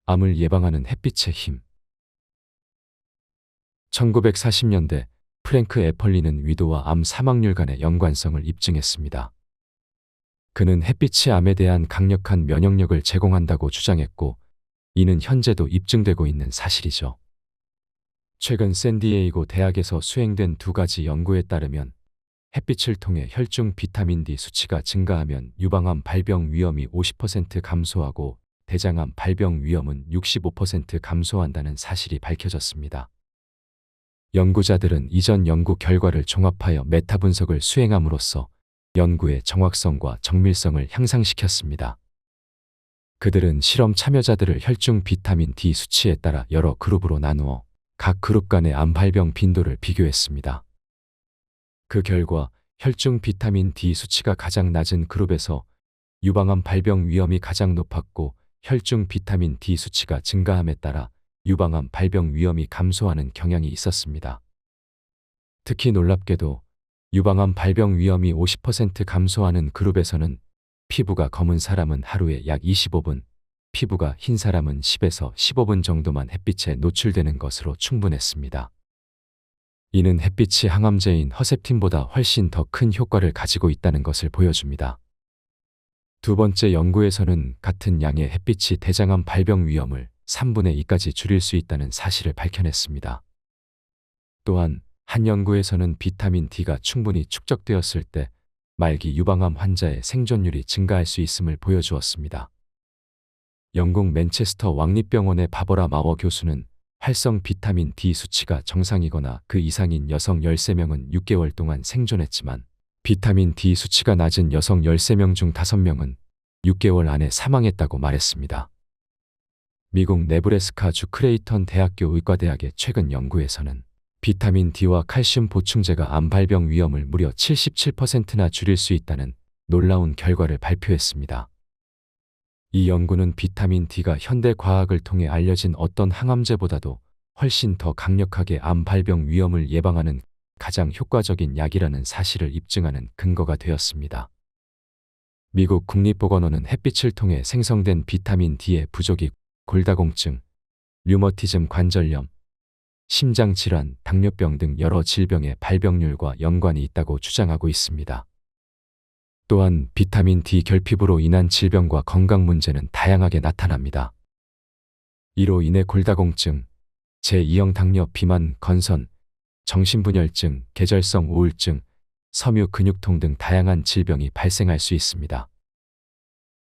암을 예방하는 햇빛의 힘. 1940년대 프랭크 애펄리는 위도와 암 사망률 간의 연관성을 입증했습니다. 그는 햇빛이 암에 대한 강력한 면역력을 제공한다고 주장했고, 이는 현재도 입증되고 있는 사실이죠. 최근 샌디에이고 대학에서 수행된 두 가지 연구에 따르면 햇빛을 통해 혈중 비타민 D 수치가 증가하면 유방암 발병 위험이 50% 감소하고 대장암 발병 위험은 65% 감소한다는 사실이 밝혀졌습니다. 연구자들은 이전 연구 결과를 종합하여 메타 분석을 수행함으로써 연구의 정확성과 정밀성을 향상시켰습니다. 그들은 실험 참여자들을 혈중 비타민 D 수치에 따라 여러 그룹으로 나누어 각 그룹 간의 암 발병 빈도를 비교했습니다. 그 결과 혈중 비타민 D 수치가 가장 낮은 그룹에서 유방암 발병 위험이 가장 높았고, 혈중 비타민 D 수치가 증가함에 따라 유방암 발병 위험이 감소하는 경향이 있었습니다. 특히 놀랍게도 유방암 발병 위험이 50% 감소하는 그룹에서는 피부가 검은 사람은 하루에 약 25분, 피부가 흰 사람은 10에서 15분 정도만 햇빛에 노출되는 것으로 충분했습니다. 이는 햇빛이 항암제인 허셉틴보다 훨씬 더 큰 효과를 가지고 있다는 것을 보여줍니다. 두 번째 연구에서는 같은 양의 햇빛이 대장암 발병 위험을 3분의 2까지 줄일 수 있다는 사실을 밝혀냈습니다. 또한 한 연구에서는 비타민 D가 충분히 축적되었을 때 말기 유방암 환자의 생존율이 증가할 수 있음을 보여주었습니다. 영국 맨체스터 왕립병원의 바버라 마워 교수는 활성 비타민 D 수치가 정상이거나 그 이상인 여성 13명은 6개월 동안 생존했지만, 비타민 D 수치가 낮은 여성 13명 중 5명은 6개월 안에 사망했다고 말했습니다. 미국 네브래스카주 크레이턴 대학교 의과대학의 최근 연구에서는 비타민 D와 칼슘 보충제가 암 발병 위험을 무려 77%나 줄일 수 있다는 놀라운 결과를 발표했습니다. 이 연구는 비타민 D가 현대 과학을 통해 알려진 어떤 항암제보다도 훨씬 더 강력하게 암 발병 위험을 예방하는 가장 효과적인 약이라는 사실을 입증하는 근거가 되었습니다. 미국 국립보건원은 햇빛을 통해 생성된 비타민 D의 부족이 골다공증, 류머티즘 관절염, 심장질환, 당뇨병 등 여러 질병의 발병률과 연관이 있다고 주장하고 있습니다. 또한 비타민 D 결핍으로 인한 질병과 건강 문제는 다양하게 나타납니다. 이로 인해 골다공증, 제2형 당뇨, 비만, 건선, 정신분열증, 계절성 우울증, 섬유 근육통 등 다양한 질병이 발생할 수 있습니다.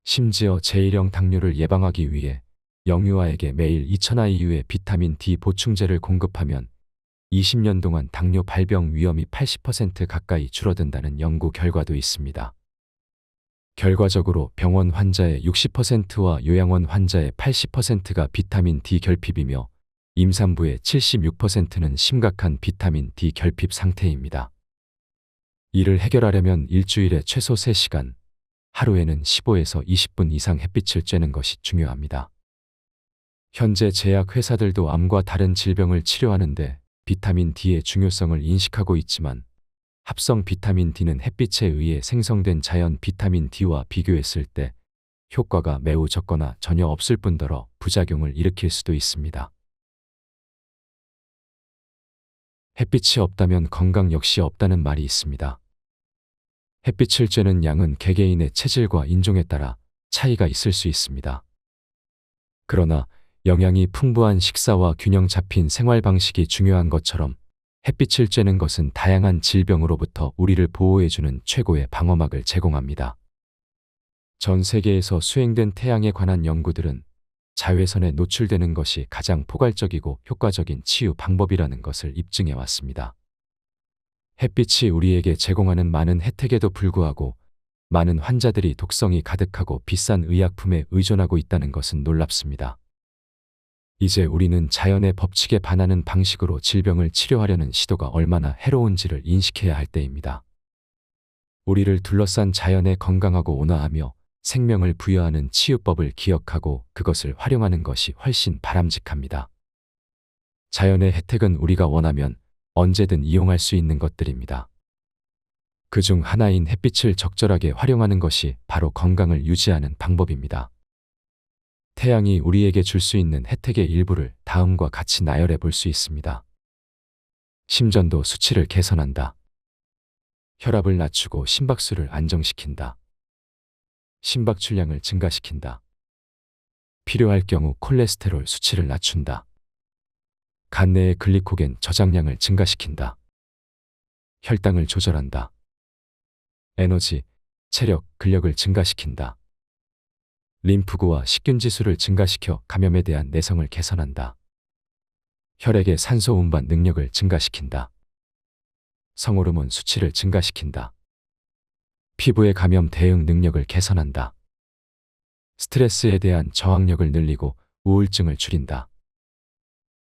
심지어 제1형 당뇨를 예방하기 위해 영유아에게 매일 2000IU의 비타민 D 보충제를 공급하면 20년 동안 당뇨 발병 위험이 80% 가까이 줄어든다는 연구 결과도 있습니다. 결과적으로 병원 환자의 60%와 요양원 환자의 80%가 비타민 D 결핍이며 임산부의 76%는 심각한 비타민 D 결핍 상태입니다. 이를 해결하려면 일주일에 최소 3시간, 하루에는 15에서 20분 이상 햇빛을 쬐는 것이 중요합니다. 현재 제약 회사들도 암과 다른 질병을 치료하는데 비타민 D의 중요성을 인식하고 있지만, 합성 비타민 D는 햇빛에 의해 생성된 자연 비타민 D와 비교했을 때 효과가 매우 적거나 전혀 없을 뿐더러 부작용을 일으킬 수도 있습니다. 햇빛이 없다면 건강 역시 없다는 말이 있습니다. 햇빛을 쬐는 양은 개개인의 체질과 인종에 따라 차이가 있을 수 있습니다. 그러나 영양이 풍부한 식사와 균형 잡힌 생활 방식이 중요한 것처럼 햇빛을 쬐는 것은 다양한 질병으로부터 우리를 보호해주는 최고의 방어막을 제공합니다. 전 세계에서 수행된 태양에 관한 연구들은 자외선에 노출되는 것이 가장 포괄적이고 효과적인 치유 방법이라는 것을 입증해 왔습니다. 햇빛이 우리에게 제공하는 많은 혜택에도 불구하고 많은 환자들이 독성이 가득하고 비싼 의약품에 의존하고 있다는 것은 놀랍습니다. 이제 우리는 자연의 법칙에 반하는 방식으로 질병을 치료하려는 시도가 얼마나 해로운지를 인식해야 할 때입니다. 우리를 둘러싼 자연에 건강하고 온화하며 생명을 부여하는 치유법을 기억하고 그것을 활용하는 것이 훨씬 바람직합니다. 자연의 혜택은 우리가 원하면 언제든 이용할 수 있는 것들입니다. 그중 하나인 햇빛을 적절하게 활용하는 것이 바로 건강을 유지하는 방법입니다. 태양이 우리에게 줄 수 있는 혜택의 일부를 다음과 같이 나열해 볼 수 있습니다. 심전도 수치를 개선한다. 혈압을 낮추고 심박수를 안정시킨다. 심박 출량을 증가시킨다. 필요할 경우 콜레스테롤 수치를 낮춘다. 간 내의 글리코겐 저장량을 증가시킨다. 혈당을 조절한다. 에너지, 체력, 근력을 증가시킨다. 림프구와 식균 지수를 증가시켜 감염에 대한 내성을 개선한다. 혈액의 산소 운반 능력을 증가시킨다. 성호르몬 수치를 증가시킨다. 피부의 감염 대응 능력을 개선한다. 스트레스에 대한 저항력을 늘리고 우울증을 줄인다.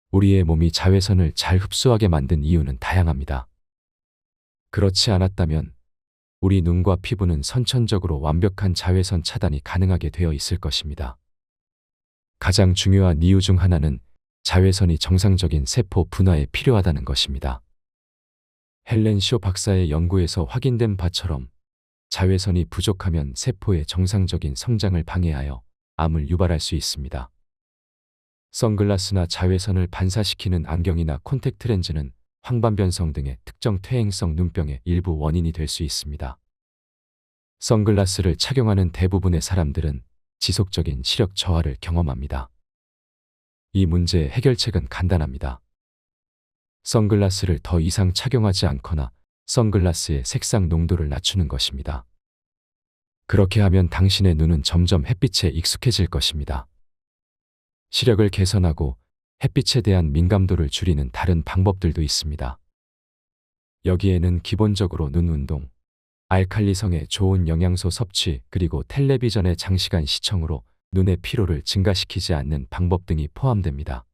우리의 몸이 자외선을 잘 흡수하게 만든 이유는 다양합니다. 그렇지 않았다면 우리 눈과 피부는 선천적으로 완벽한 자외선 차단이 가능하게 되어 있을 것입니다. 가장 중요한 이유 중 하나는 자외선이 정상적인 세포 분화에 필요하다는 것입니다. 헬렌 쇼 박사의 연구에서 확인된 바처럼 자외선이 부족하면 세포의 정상적인 성장을 방해하여 암을 유발할 수 있습니다. 선글라스나 자외선을 반사시키는 안경이나 콘택트 렌즈는 황반변성 등의 특정 퇴행성 눈병의 일부 원인이 될 수 있습니다. 선글라스를 착용하는 대부분의 사람들은 지속적인 시력 저하를 경험합니다. 이 문제의 해결책은 간단합니다. 선글라스를 더 이상 착용하지 않거나 선글라스의 색상 농도를 낮추는 것입니다. 그렇게 하면 당신의 눈은 점점 햇빛에 익숙해질 것입니다. 시력을 개선하고 햇빛에 대한 민감도를 줄이는 다른 방법들도 있습니다. 여기에는 기본적으로 눈 운동, 알칼리성의 좋은 영양소 섭취, 그리고 텔레비전의 장시간 시청으로 눈의 피로를 증가시키지 않는 방법 등이 포함됩니다.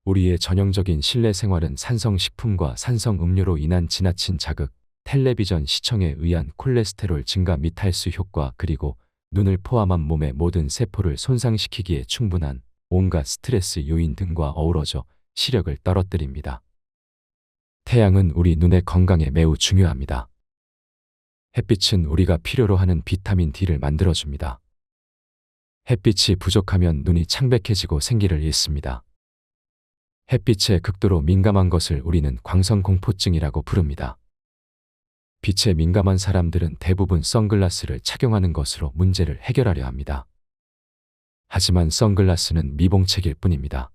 우리의 전형적인 실내 생활은 산성식품과 산성음료로 인한 지나친 자극, 텔레비전 시청에 의한 콜레스테롤 증가 및 탈수 효과, 그리고 눈을 포함한 몸의 모든 세포를 손상시키기에 충분한 온갖 스트레스 요인 등과 어우러져 시력을 떨어뜨립니다. 태양은 우리 눈의 건강에 매우 중요합니다. 햇빛은 우리가 필요로 하는 비타민 D를 만들어줍니다. 햇빛이 부족하면 눈이 창백해지고 생기를 잃습니다. 햇빛에 극도로 민감한 것을 우리는 광선공포증이라고 부릅니다. 빛에 민감한 사람들은 대부분 선글라스를 착용하는 것으로 문제를 해결하려 합니다. 하지만 선글라스는 미봉책일 뿐입니다.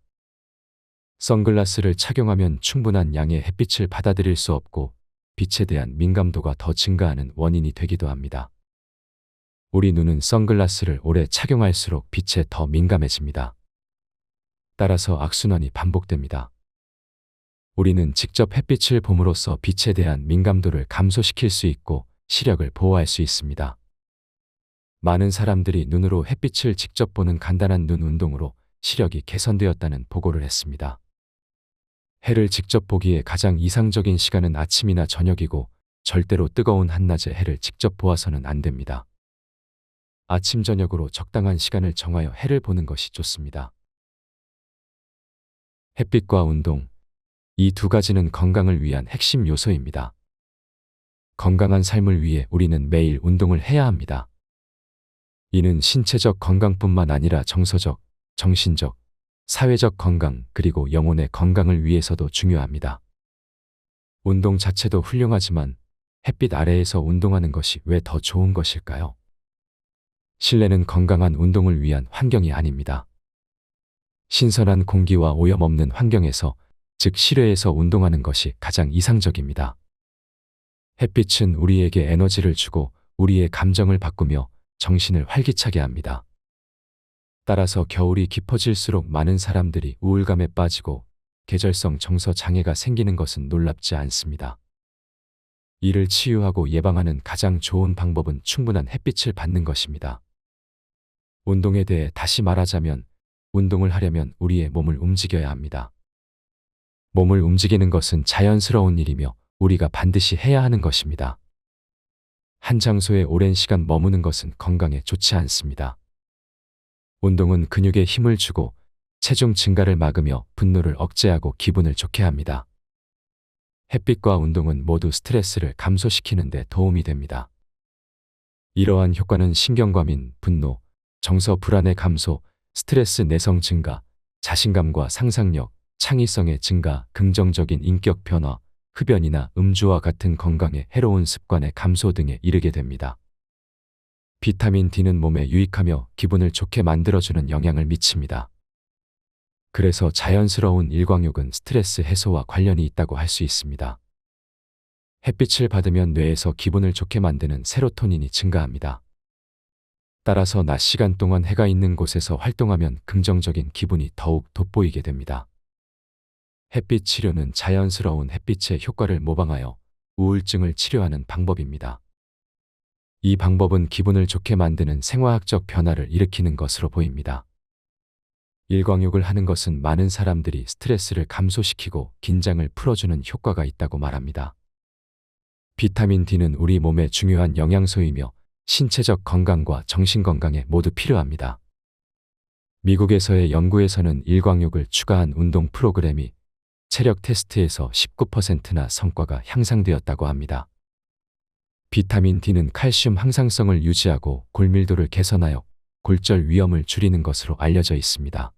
선글라스를 착용하면 충분한 양의 햇빛을 받아들일 수 없고 빛에 대한 민감도가 더 증가하는 원인이 되기도 합니다. 우리 눈은 선글라스를 오래 착용할수록 빛에 더 민감해집니다. 따라서 악순환이 반복됩니다. 우리는 직접 햇빛을 봄으로써 빛에 대한 민감도를 감소시킬 수 있고 시력을 보호할 수 있습니다. 많은 사람들이 눈으로 햇빛을 직접 보는 간단한 눈 운동으로 시력이 개선되었다는 보고를 했습니다. 해를 직접 보기에 가장 이상적인 시간은 아침이나 저녁이고 절대로 뜨거운 한낮에 해를 직접 보아서는 안 됩니다. 아침 저녁으로 적당한 시간을 정하여 해를 보는 것이 좋습니다. 햇빛과 운동, 이 두 가지는 건강을 위한 핵심 요소입니다. 건강한 삶을 위해 우리는 매일 운동을 해야 합니다. 이는 신체적 건강뿐만 아니라 정서적, 정신적, 사회적 건강, 그리고 영혼의 건강을 위해서도 중요합니다. 운동 자체도 훌륭하지만 햇빛 아래에서 운동하는 것이 왜 더 좋은 것일까요? 실내는 건강한 운동을 위한 환경이 아닙니다. 신선한 공기와 오염 없는 환경에서, 즉 실외에서 운동하는 것이 가장 이상적입니다. 햇빛은 우리에게 에너지를 주고 우리의 감정을 바꾸며 정신을 활기차게 합니다. 따라서 겨울이 깊어질수록 많은 사람들이 우울감에 빠지고 계절성 정서 장애가 생기는 것은 놀랍지 않습니다. 이를 치유하고 예방하는 가장 좋은 방법은 충분한 햇빛을 받는 것입니다. 운동에 대해 다시 말하자면 운동을 하려면 우리의 몸을 움직여야 합니다. 몸을 움직이는 것은 자연스러운 일이며 우리가 반드시 해야 하는 것입니다. 한 장소에 오랜 시간 머무는 것은 건강에 좋지 않습니다. 운동은 근육에 힘을 주고 체중 증가를 막으며 분노를 억제하고 기분을 좋게 합니다. 햇빛과 운동은 모두 스트레스를 감소시키는 데 도움이 됩니다. 이러한 효과는 신경과민, 분노, 정서 불안의 감소, 스트레스 내성 증가, 자신감과 상상력, 창의성의 증가, 긍정적인 인격 변화, 흡연이나 음주와 같은 건강에 해로운 습관의 감소 등에 이르게 됩니다. 비타민 D는 몸에 유익하며 기분을 좋게 만들어주는 영향을 미칩니다. 그래서 자연스러운 일광욕은 스트레스 해소와 관련이 있다고 할 수 있습니다. 햇빛을 받으면 뇌에서 기분을 좋게 만드는 세로토닌이 증가합니다. 따라서 낮 시간 동안 해가 있는 곳에서 활동하면 긍정적인 기분이 더욱 돋보이게 됩니다. 햇빛 치료는 자연스러운 햇빛의 효과를 모방하여 우울증을 치료하는 방법입니다. 이 방법은 기분을 좋게 만드는 생화학적 변화를 일으키는 것으로 보입니다. 일광욕을 하는 것은 많은 사람들이 스트레스를 감소시키고 긴장을 풀어주는 효과가 있다고 말합니다. 비타민 D는 우리 몸의 중요한 영양소이며 신체적 건강과 정신 건강에 모두 필요합니다. 미국에서의 연구에서는 일광욕을 추가한 운동 프로그램이 체력 테스트에서 19%나 성과가 향상되었다고 합니다. 비타민 D는 칼슘 항상성을 유지하고 골밀도를 개선하여 골절 위험을 줄이는 것으로 알려져 있습니다.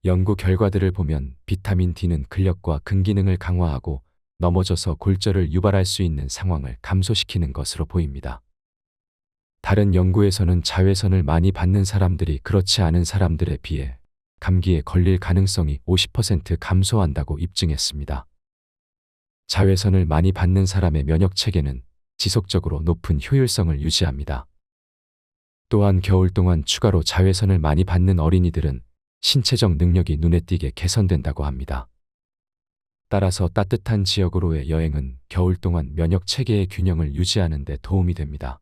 연구 결과들을 보면 비타민 D는 근력과 근기능을 강화하고 넘어져서 골절을 유발할 수 있는 상황을 감소시키는 것으로 보입니다. 다른 연구에서는 자외선을 많이 받는 사람들이 그렇지 않은 사람들에 비해 감기에 걸릴 가능성이 50% 감소한다고 입증했습니다. 자외선을 많이 받는 사람의 면역 체계는 지속적으로 높은 효율성을 유지합니다. 또한 겨울 동안 추가로 자외선을 많이 받는 어린이들은 신체적 능력이 눈에 띄게 개선된다고 합니다. 따라서 따뜻한 지역으로의 여행은 겨울 동안 면역 체계의 균형을 유지하는 데 도움이 됩니다.